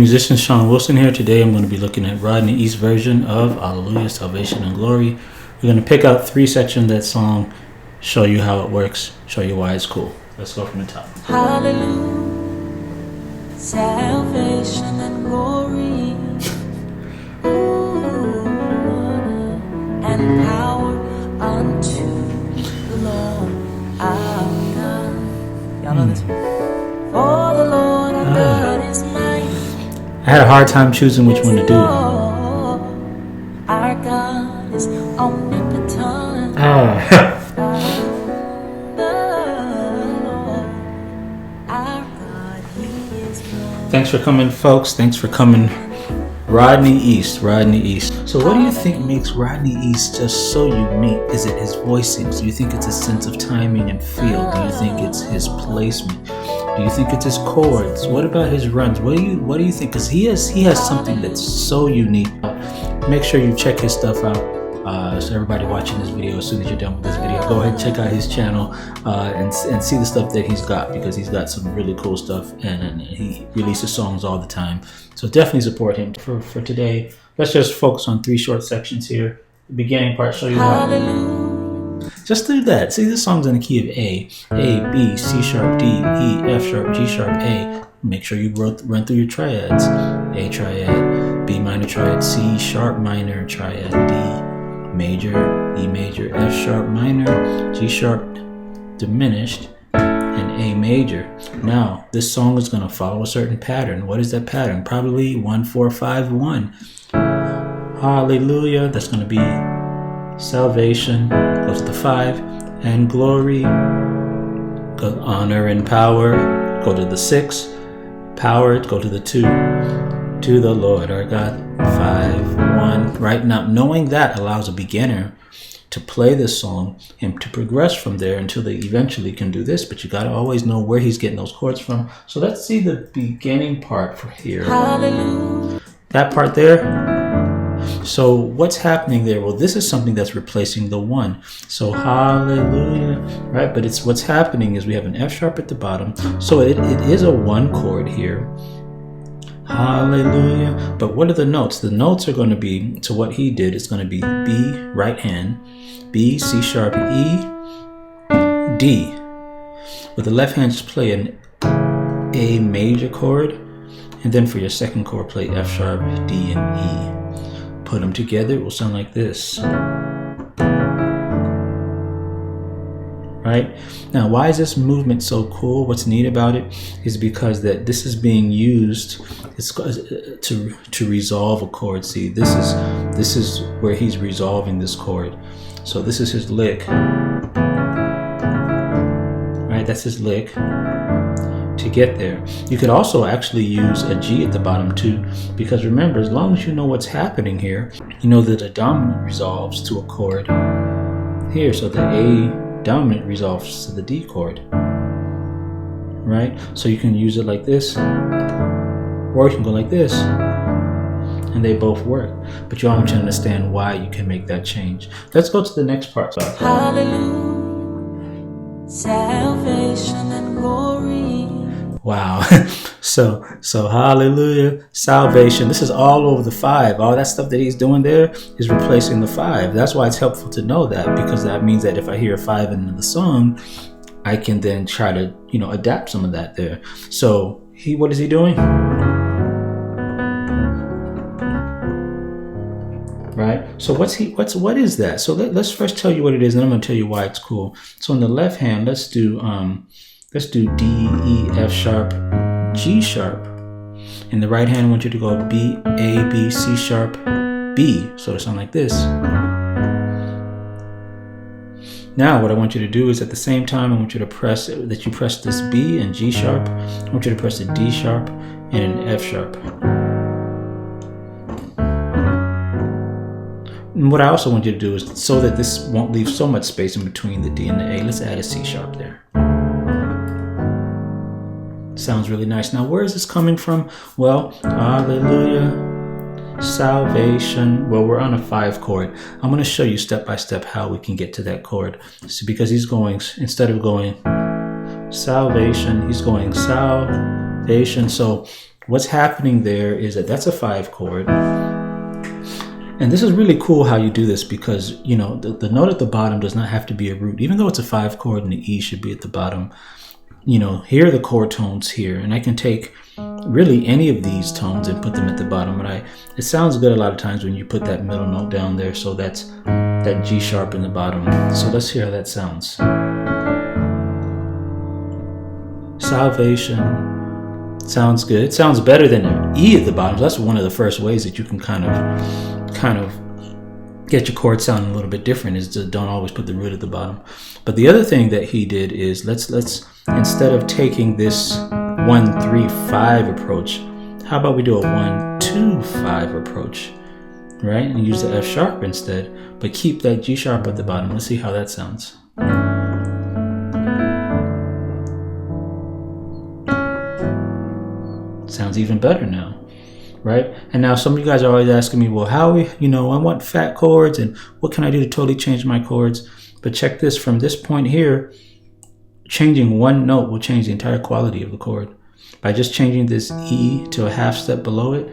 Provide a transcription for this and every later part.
Musician Sean Wilson here. Today I'm going to be looking at Rodney East's version of Allelujah, Salvation and Glory. We're going to pick out 3 sections of that song, show you how it works, show you why it's cool. Let's go from the top. Hallelujah, salvation and glory, and power unto the Lord our God. Y'all know this one? For the Lord our God is mighty. I had a hard time choosing which one to do. Our God is omnipotent. Thanks for coming, folks. Thanks for coming. Rodney East. So what do you think makes Rodney East just so unique? Is it his voicings? Do you think it's a sense of timing and feel? Do you think it's his placement? Do you think it's his chords? What about his runs? What do you think? Because he has something that's so unique. Make sure you check his stuff out. So everybody watching this video, as soon as you're done with this video, go ahead and check out his channel and see the stuff that he's got, because he's got some really cool stuff and he releases songs all the time. So definitely support him. For today, let's just focus on 3 short sections here. The beginning part, show you how. Just do that. See, this song's in the key of A, B, C sharp, D, E, F sharp, G sharp, A. Make sure you run through your triads. A triad, B minor triad, C sharp minor triad, D major, E major, F sharp minor, G sharp diminished, and A major. Now, this song is going to follow a certain pattern. What is that pattern? Probably 1 4 5 1. Hallelujah. That's going to be salvation, goes to the 5, and glory, go honor and power, go to the 6, power, go to the 2, to the Lord our God, 5 1. Right now, knowing that allows a beginner to play this song and to progress from there until they eventually can do this. But you got to always know where he's getting those chords from. So let's see the beginning part for here. Hallelujah. That part there. So what's happening there? Well, this is something that's replacing the 1. So hallelujah, right? But it's what's happening is we have an F sharp at the bottom. So it is a 1 chord here. Hallelujah. But what are the notes? The notes are going to be, to what he did, it's going to be B, right hand, B, C sharp, E, D. With the left hand, just play an A major chord. And then for your second chord, play F sharp, D, and E. Put them together, it will sound like this. Right? Now, why is this movement so cool? What's neat about it is because that this is being used to resolve a chord. See, this is where he's resolving this chord. So this is his lick. Right? That's his lick. To get there, you could also actually use a G at the bottom too, because remember, as long as you know what's happening here, you know that a dominant resolves to a chord here, so the A dominant resolves to the D chord, right? So you can use it like this, or you can go like this, and they both work. But you all want to understand why you can make that change. Let's go to the next part. Hallelujah, salvation and glory. Wow. So hallelujah, salvation. This is all over the 5. All that stuff that he's doing there is replacing the 5. That's why it's helpful to know that, because that means that if I hear a 5 in the song, I can then try to, adapt some of that there. So what is he doing? Right? So what is that? So let's first tell you what it is, and I'm going to tell you why it's cool. So in the left hand, let's do D, E, F sharp, G sharp. In the right hand, I want you to go B, A, B, C sharp, B. So it'll sound like this. Now, what I want you to do is at the same time, I want you to press this B and G sharp. I want you to press a D sharp and an F sharp. And what I also want you to do is, so that this won't leave so much space in between the D and the A, let's add a C sharp there. Sounds really nice. Now, where is this coming from? Well, hallelujah, salvation. Well, we're on a 5 chord. I'm going to show you step by step how we can get to that chord. So because he's going, instead of going salvation, he's going salvation. So what's happening there is that that's a 5 chord. And this is really cool how you do this, because, you know, the note at the bottom does not have to be a root. Even though it's a 5 chord and the E should be at the bottom, you know, here are the chord tones here. And I can take really any of these tones and put them at the bottom. But it sounds good a lot of times when you put that middle note down there. So that's that G sharp in the bottom. So let's hear how that sounds. Salvation. Sounds good. It sounds better than an E at the bottom. So that's one of the first ways that you can kind of get your chord sounding a little bit different, is to don't always put the root at the bottom. But the other thing that he did is let's instead of taking this 1-3-5 approach, how about we do a 1-2-5 approach, right? And use the F sharp instead, but keep that G sharp at the bottom. Let's see how that sounds. Sounds even better now, right? And now some of you guys are always asking me, well, Howie, you know, I want fat chords, and what can I do to totally change my chords? But check this, from this point here, changing one note will change the entire quality of the chord. By just changing this E to a half step below it,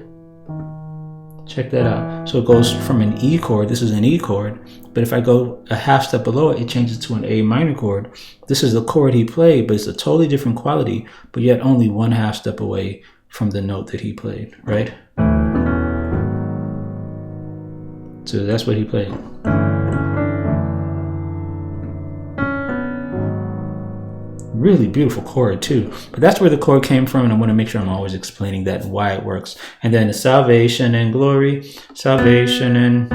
check that out. So it goes from an E chord, this is an E chord, but if I go a half step below it, it changes to an A minor chord. This is the chord he played, but it's a totally different quality, but yet only one half step away from the note that he played, right? So that's what he played. Really beautiful chord too. But that's where the chord came from, and I want to make sure I'm always explaining that and why it works. And then the salvation and glory, salvation and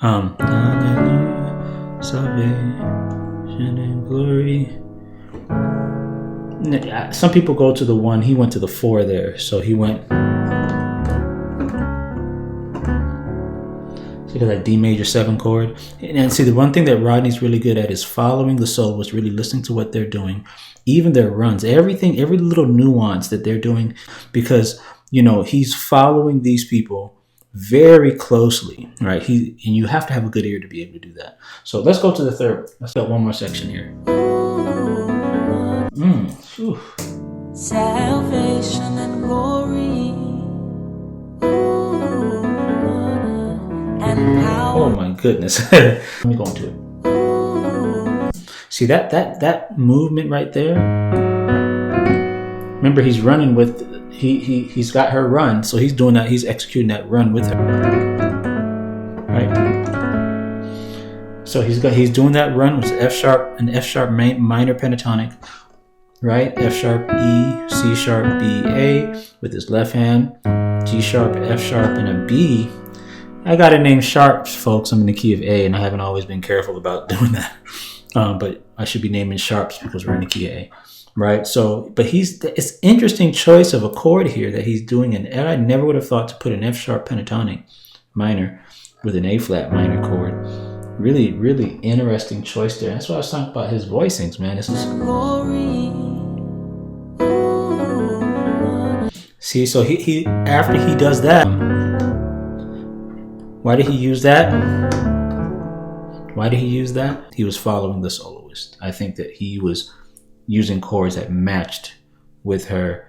Allelujah, salvation and glory. Some people go to the 1, he went to the 4 there. So he went, so you got that D major 7 chord. And see, the one thing that Rodney's really good at is following the soloist, really listening to what they're doing, even their runs, everything, every little nuance that they're doing, because, you know, he's following these people very closely, right? And you have to have a good ear to be able to do that. So let's go to the third. Let's got one more section here. Salvation and glory and power. Oh my goodness. Let me go into it. See that movement right there? Remember, he's running with, he's got her run, so he's doing that, he's executing that run with her. Right? So he's doing that run with F sharp, an F sharp minor pentatonic. Right? F sharp, E, C sharp, B, A with his left hand, G sharp, F sharp, and a B. I got it named sharps, folks. I'm in the key of A, and I haven't always been careful about doing that. But I should be naming sharps because we're in the key of A, right? So, but it's interesting choice of a chord here that he's doing, and I never would have thought to put an F sharp pentatonic minor with an A flat minor chord. Really, really interesting choice there. That's why I was talking about his voicings, man. This is see. So he after he does that, why did he use that? Why did he use that? He was following the soloist. I think that he was using chords that matched with her,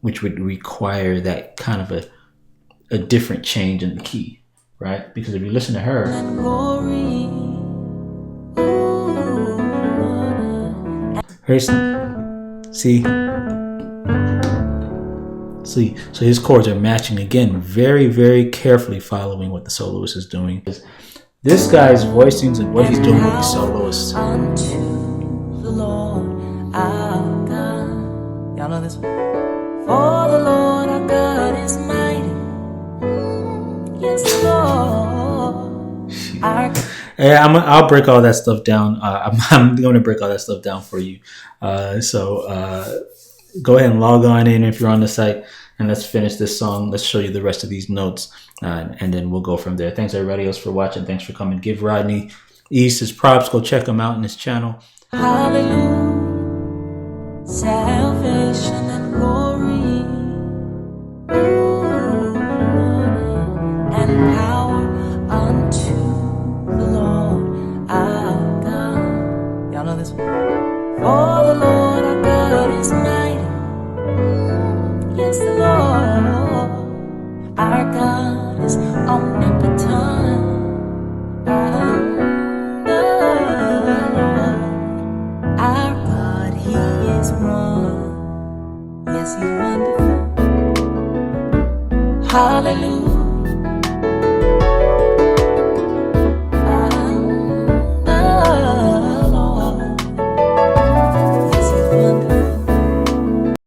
which would require that kind of a different change in the key, right? Because if you listen to her, see, so his chords are matching again, very, very carefully following what the soloist is doing. This guy's voicings and what he's doing with the soloist. Unto the Lord our God. Y'all know this one? For the Lord our God is mighty. Yes, the Lord our God. Hey, I'll break all that stuff down. I'm going to break all that stuff down for you. So go ahead and log on in if you're on the site, and let's finish this song. Let's show you the rest of these notes, and then we'll go from there. Thanks everybody else for watching. Thanks for coming. Give Rodney East his props. Go check him out in his channel. Hallelujah, salvation and glory and power unto the Lord our God. Y'all know this one? For the Lord our God is mighty. Yes, the Lord. Hallelujah.